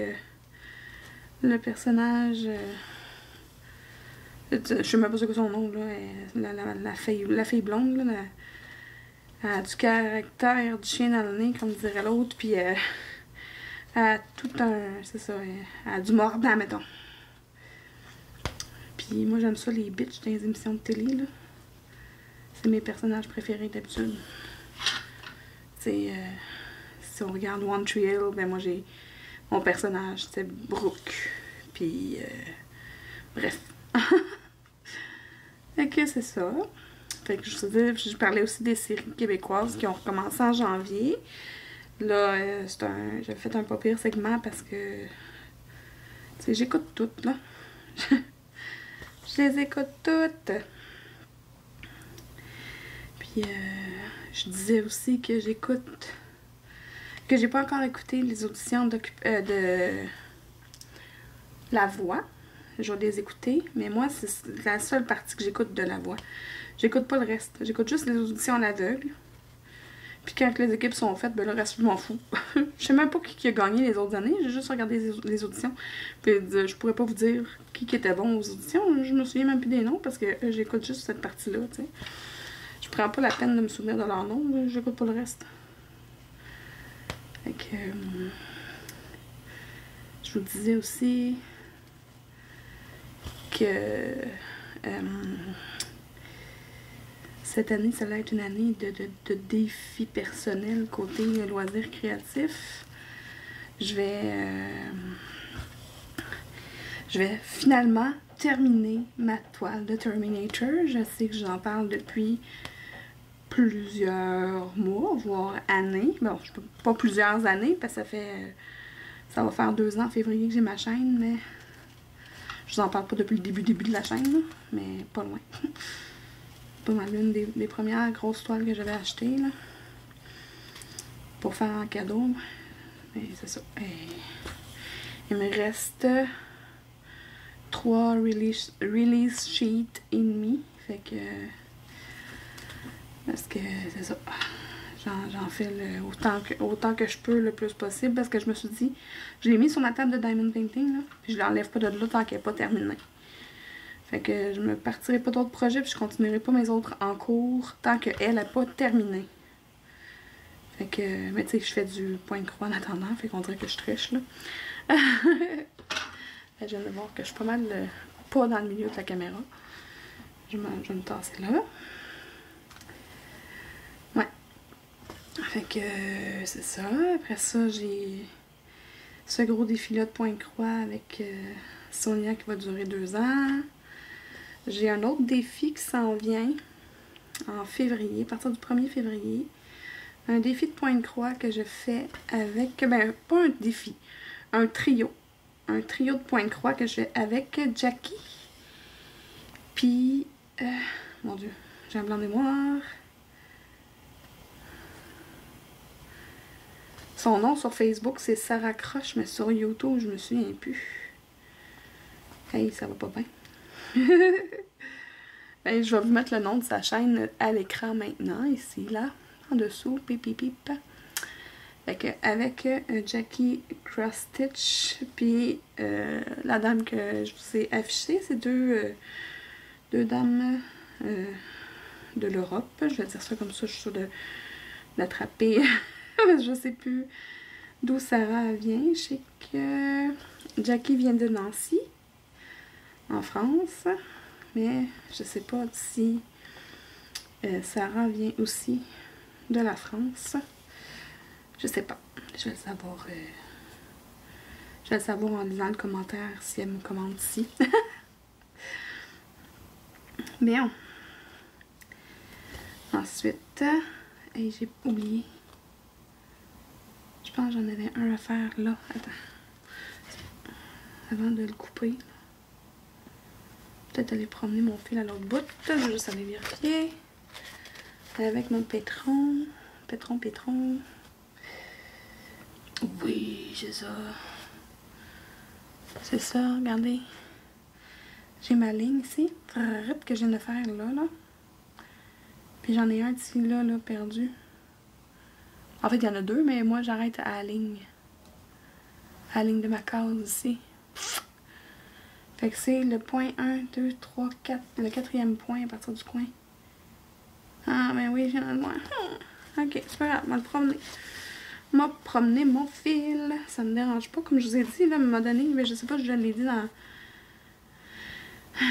le personnage. Je sais même pas ce que son nom, là. La fille blonde, là. Elle a du caractère du chien dans le nez, comme dirait l'autre, puis elle a tout un. C'est ça, elle a du mordant, mettons. Puis moi, j'aime ça, les bitches dans les émissions de télé, là. C'est mes personnages préférés d'habitude. Si on regarde One Tree Hill, ben moi j'ai mon personnage, c'est Brooke. Puis bref. Fait que c'est ça. Fait que je parlais aussi des séries québécoises qui ont recommencé en janvier. Là, j'avais fait un pas pire segment parce que j'écoute toutes, là. Je les écoute toutes. Puis je disais aussi que j'ai pas encore écouté les auditions de La Voix. Je vais les écouter, mais moi, c'est la seule partie que j'écoute de La Voix. J'écoute pas le reste. J'écoute juste les auditions à l'aveugle. Puis quand les équipes sont faites, ben le reste, je m'en fous. Je sais même pas qui a gagné les autres années. J'ai juste regardé les auditions. Puis je pourrais pas vous dire qui était bon aux auditions. Je me souviens même plus des noms parce que j'écoute juste cette partie-là, tu sais. Je prends pas la peine de me souvenir de leur nom. J'écoute pas le reste. Fait que... je vous disais aussi que... cette année, ça va être une année de défis personnels côté loisirs créatifs. Je vais finalement terminer ma toile de Terminator. Je sais que j'en parle depuis plusieurs mois, voire années. Bon, pas plusieurs années, parce que ça va faire 2 ans en février que j'ai ma chaîne, mais je vous en parle pas depuis le début de la chaîne, là, mais pas loin. Pas mal l'une des premières grosses toiles que j'avais achetées, là, pour faire un cadeau. Mais c'est ça. Et il me reste 3 release sheets et demi. Fait que... parce que c'est ça. J'en fais autant que je peux le plus possible. Parce que je me suis dit, je l'ai mis sur ma table de Diamond Painting, là, puis je l'enlève pas de là tant qu'elle n'est pas terminée. Fait que je me partirai pas d'autres projets, puis je continuerai pas mes autres en cours tant qu'elle n'est pas terminée. Fait que, mais tu sais, je fais du point de croix en attendant, fait qu'on dirait que je triche, là. Je viens de voir que je suis pas mal pas dans le milieu de la caméra. Je vais me tasser là. Ouais. Fait que c'est ça. Après ça, j'ai ce gros défi-là de point de croix avec Sonia qui va durer 2 ans. J'ai un autre défi qui s'en vient en février, à partir du 1er février. Un défi de point de croix que je fais avec, ben pas un défi, un trio. Un trio de point de croix que je fais avec Jackie. Puis, mon Dieu, j'ai un blanc de mémoire. Son nom sur Facebook, c'est Sarah Croche, mais sur YouTube, je me souviens plus. Hey, ça va pas bien. Ben, je vais vous mettre le nom de sa chaîne à l'écran maintenant, ici, là, en dessous, pip, pip, pip. Fait que, avec Jackie Cross-Stitch, puis la dame que je vous ai affichée, c'est deux dames de l'Europe. Je vais dire ça comme ça, je suis sûre d'attraper. Je sais plus d'où Sarah vient. Je sais que Jackie vient de Nancy, en France. Mais je sais pas si Sarah vient aussi de la France. Je sais pas. Je vais le savoir. Je vais le savoir en lisant le commentaire si elle me commente ici. Bien. Ensuite, et j'ai oublié. Je pense que j'en avais un à faire là. Attends. Avant de le couper. Peut-être aller promener mon fil à l'autre bout. Je vais juste aller vérifier. Avec mon pétron. Pétron. Oui, c'est ça. C'est ça, regardez. J'ai ma ligne ici. Que je viens de faire là. Puis j'en ai un ici là, perdu. En fait, il y en a deux, mais moi, j'arrête à la ligne. À la ligne de ma case ici. Fait que c'est le point 1, 2, 3, 4. Le quatrième point à partir du coin. Ah, ben oui, je viens de voir. Ok, c'est pas grave, on va le promener. M'a promener mon fil. Ça me dérange pas. Comme je vous ai dit, là, à un moment donné, mais je sais pas si je l'ai dit dans...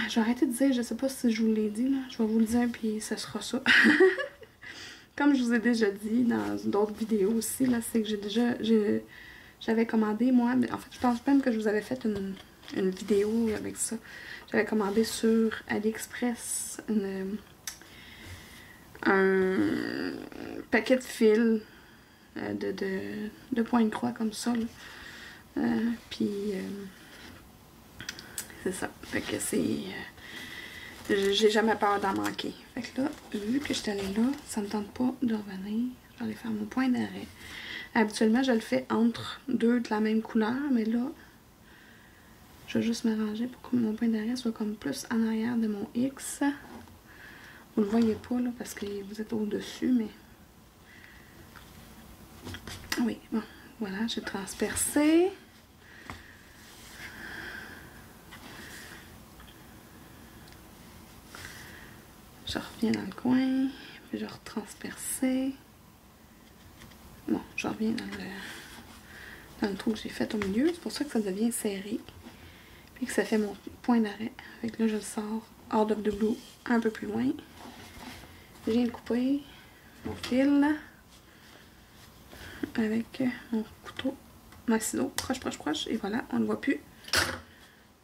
Je vais arrêter de dire, je sais pas si je vous l'ai dit, là. Je vais vous le dire, puis ce sera ça. Comme je vous ai déjà dit dans d'autres vidéos aussi, là, c'est que j'avais commandé, moi, mais en fait, je pense même que je vous avais fait une vidéo avec ça. J'avais commandé sur AliExpress un paquet de fils de points de croix comme ça, là. Puis, c'est ça. Fait que c'est... j'ai jamais peur d'en manquer. Fait que là, vu que je suis allée là, ça me tente pas de revenir. Je vais aller faire mon point d'arrêt. Habituellement, je le fais entre deux de la même couleur, mais là, je vais juste m'arranger pour que mon point d'arrêt soit comme plus en arrière de mon X. Vous le voyez pas, là, parce que vous êtes au-dessus, mais... Oui, bon, voilà, j'ai transpercé. Je reviens dans le coin, puis je retranspercer. Bon, je reviens dans le trou que j'ai fait au milieu. C'est pour ça que ça devient serré. Puis que ça fait mon point d'arrêt. Fait que là, je le sors hors of the blue un peu plus loin. Je viens de couper mon fil avec mon couteau, ma ciseau, proche, proche, proche. Et voilà, on ne voit plus.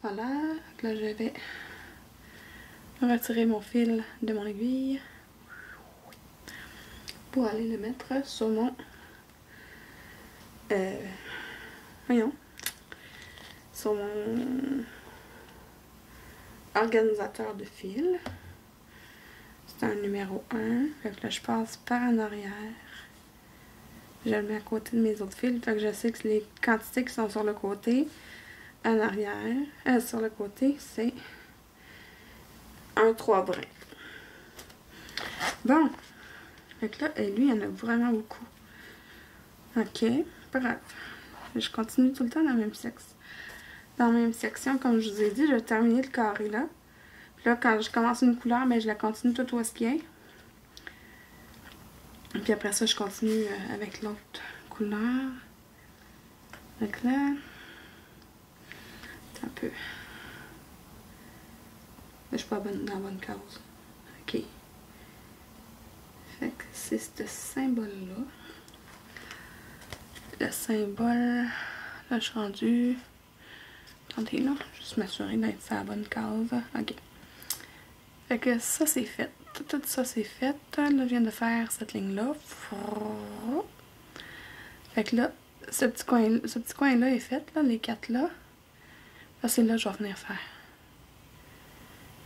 Voilà, là, je vais retirer mon fil de mon aiguille pour aller le mettre sur mon sur mon organisateur de fil. C'est un numéro 1. Fait que là, je passe par en arrière. Je le mets à côté de mes autres fils. Fait que je sais que les quantités qui sont sur le côté, en arrière, sur le côté, c'est un 3 brins. Bon. Fait que là, lui, il y en a vraiment beaucoup. Ok, pas grave. Je continue tout le temps dans la même sexe. Dans la même section, comme je vous ai dit, je vais terminer le carré là. Puis là, quand je commence une couleur, ben, je la continue tout où est-ce qu'il y a. Et puis après ça, je continue avec l'autre couleur. Donc là, c'est un peu... Là, je suis pas dans la bonne case. Ok. Fait que c'est ce symbole-là. Le symbole... Là, je suis rendue... Attendez, là. Juste m'assurer d'être sur la bonne case. Ok. Fait que ça, c'est fait. Tout ça, c'est fait. Là, je viens de faire cette ligne-là. Fait que là, ce petit coin-là est fait, là, les 4 là. Là, c'est là que je vais venir faire.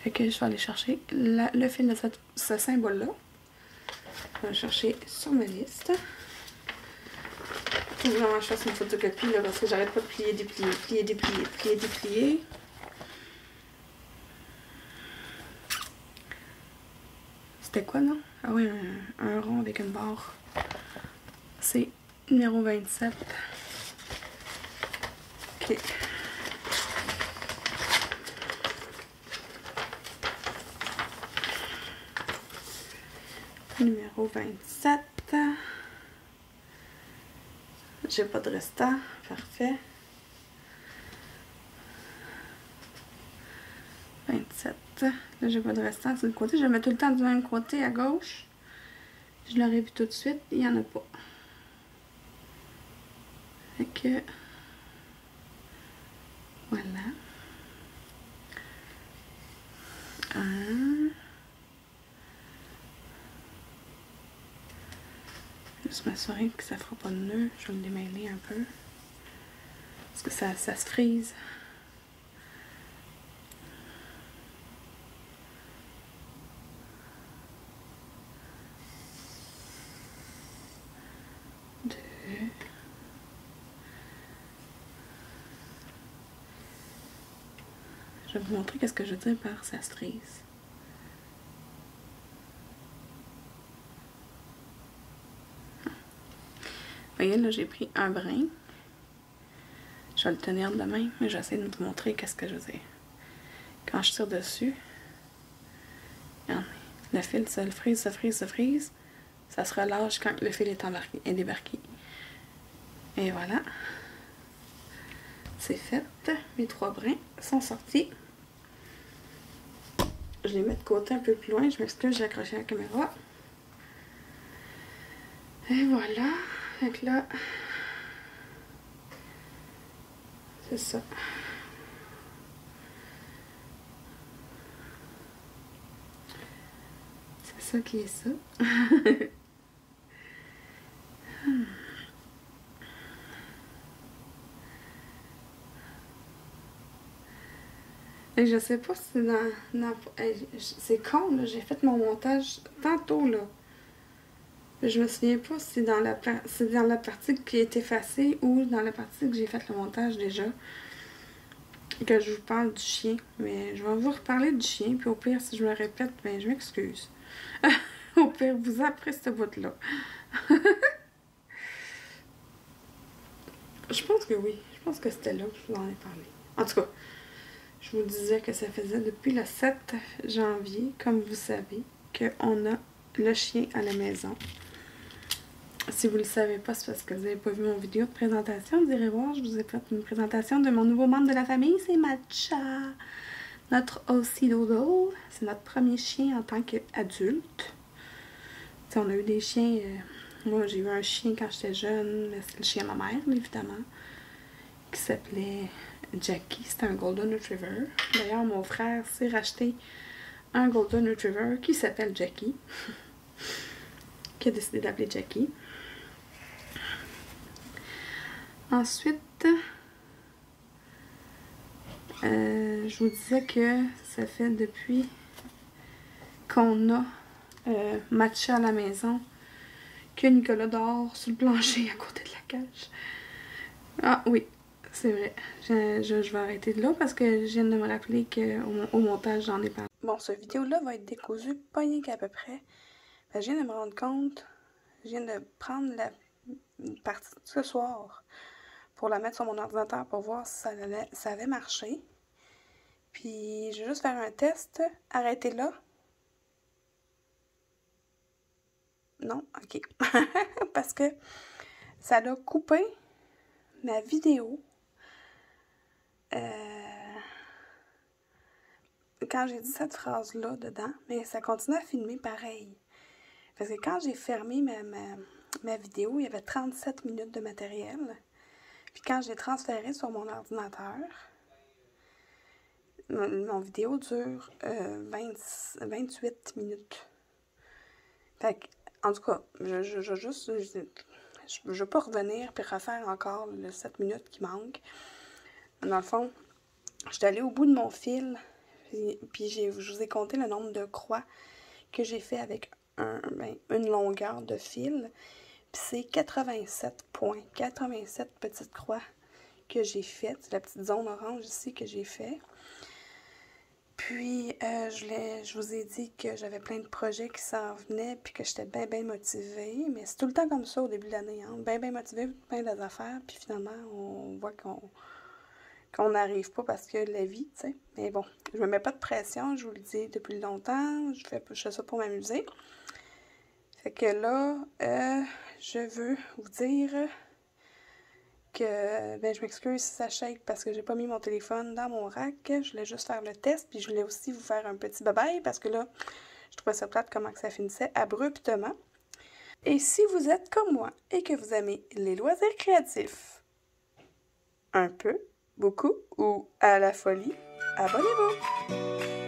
Fait que je vais aller chercher le fil de ce symbole-là. Je vais le chercher sur ma liste. Faut vraiment que je fasse une photocopie, là, parce que j'arrête pas de plier, déplier, plier, déplier, plier, déplier. C'était quoi, non? Ah oui, un rond avec une barre. C'est numéro 27. Ok. Numéro 27. J'ai pas de restant. Parfait. 27. Là, j'ai pas de restant sur le côté. Je le mets tout le temps du même côté à gauche. Je l'aurais vu tout de suite. Il n'y en a pas. Fait que... Voilà. Juste m'assurer que ça fera pas de nœud. Je vais le démêler un peu. Parce que ça se frise. Je vais vous montrer qu'est-ce que je veux dire par ça se frise. voyez, là, j'ai pris un brin. Je vais le tenir de même, mais j'essaie de vous montrer qu'est-ce que je veux dire. Quand je tire dessus, regardez, le fil se frise, se frise, se frise. Ça se relâche quand le fil est débarqué. Et voilà. C'est fait. Mes 3 brins sont sortis. Je les mets de côté un peu plus loin. Je m'excuse, j'ai accroché la caméra. Et voilà. Donc là, c'est ça. C'est ça qui est ça. Et je sais pas si c'est dans c'est con, là. J'ai fait mon montage tantôt, là. Je me souviens pas si c'est dans la partie qui est effacée ou dans la partie que j'ai fait le montage déjà. Que je vous parle du chien. Mais je vais vous reparler du chien. Puis au pire, si je me répète, ben je m'excuse. Au pire, vous après ce bout-là. Je pense que oui. Je pense que c'était là que je vous en ai parlé. En tout cas, je vous disais que ça faisait depuis le 7 janvier, comme vous savez, qu'on a le chien à la maison. Si vous ne le savez pas, c'est parce que vous n'avez pas vu mon vidéo de présentation. Vous irez voir, je vous ai fait une présentation de mon nouveau membre de la famille, c'est Matcha. Notre Aussie Doodle. C'est notre premier chien en tant qu'adulte. On a eu des chiens... moi, j'ai eu un chien quand j'étais jeune. C'est le chien à ma mère, évidemment. Qui s'appelait Jackie. C'était un Golden Retriever. D'ailleurs, mon frère s'est racheté un Golden Retriever qui s'appelle Jackie. Qui a décidé d'appeler Jackie. Ensuite, je vous disais que ça fait depuis qu'on a Matcha à la maison que Nicolas dort sur le plancher à côté de la cage. Ah oui, c'est vrai. Je vais arrêter de là parce que je viens de me rappeler qu'au montage, j'en ai parlé. Bon, cette vidéo-là va être décousue pas rien qu'à peu près. Ben, je viens de me rendre compte, je viens de prendre la partie de ce soir pour la mettre sur mon ordinateur pour voir si ça avait marché. Puis, je vais juste faire un test. Arrêtez là. Non? OK. Parce que ça a coupé ma vidéo. Quand j'ai dit cette phrase-là dedans, mais ça continue à filmer pareil. Parce que quand j'ai fermé ma vidéo, il y avait 37 minutes de matériel. Puis quand j'ai transféré sur mon ordinateur, mon vidéo dure 28 minutes. Fait que, en tout cas, je veux pas revenir puis refaire encore les 7 minutes qui manquent. Dans le fond, je suis allée au bout de mon fil, puis je vous ai compté le nombre de croix que j'ai fait avec une longueur de fil. Puis c'est 87 points, 87 petites croix que j'ai faites. C'est la petite zone orange ici que j'ai fait. Puis, je vous ai dit que j'avais plein de projets qui s'en venaient, puis que j'étais bien motivée. Mais c'est tout le temps comme ça au début de l'année, hein? Bien motivée, plein d'affaires, puis finalement, on voit qu'on n'arrive pas parce que la vie, tu sais. Mais bon, je me mets pas de pression, je vous le dis depuis longtemps, je fais ça pour m'amuser. Fait que là, je veux vous dire que, je m'excuse si ça shake parce que j'ai pas mis mon téléphone dans mon rack. Je voulais juste faire le test, puis je voulais aussi vous faire un petit bye-bye parce que là, je trouvais ça plate comment que ça finissait abruptement. Et si vous êtes comme moi et que vous aimez les loisirs créatifs, un peu, beaucoup ou à la folie, abonnez-vous!